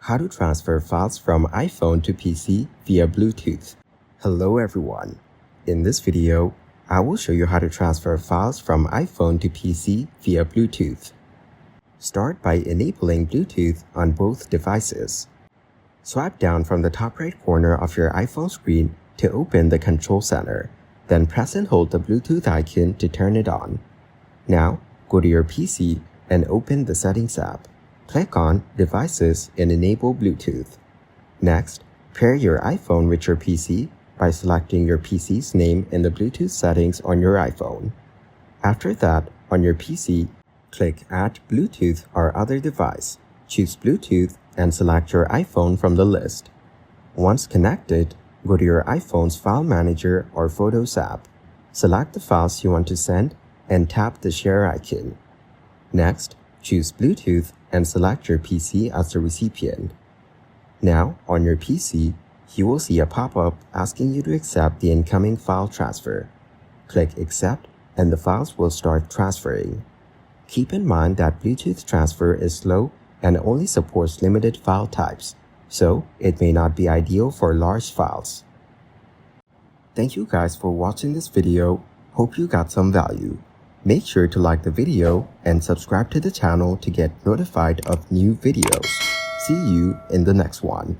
How to transfer files from iPhone to PC via Bluetooth. Hello everyone. In this video, I will show you how to transfer files from iPhone to PC via Bluetooth. Start by enabling Bluetooth on both devices. Swipe down from the top right corner of your iPhone screen to open the control center, then press and hold the Bluetooth icon to turn it on. Now, go to your PC and open the Settings app. Click on Devices and enable Bluetooth. Next, pair your iPhone with your PC by selecting your PC's name in the Bluetooth settings on your iPhone. After that, on your PC, click Add Bluetooth or other device. Choose Bluetooth and select your iPhone from the list. Once connected, go to your iPhone's File Manager or Photos app. Select the files you want to send and tap the Share icon. Next, choose Bluetooth and select your PC as the recipient. Now, on your PC, you will see a pop-up asking you to accept the incoming file transfer. Click Accept and the files will start transferring. Keep in mind that Bluetooth transfer is slow and only supports limited file types, so it may not be ideal for large files. Thank you guys for watching this video. Hope you got some value. Make sure to like the video and subscribe to the channel to get notified of new videos. See you in the next one.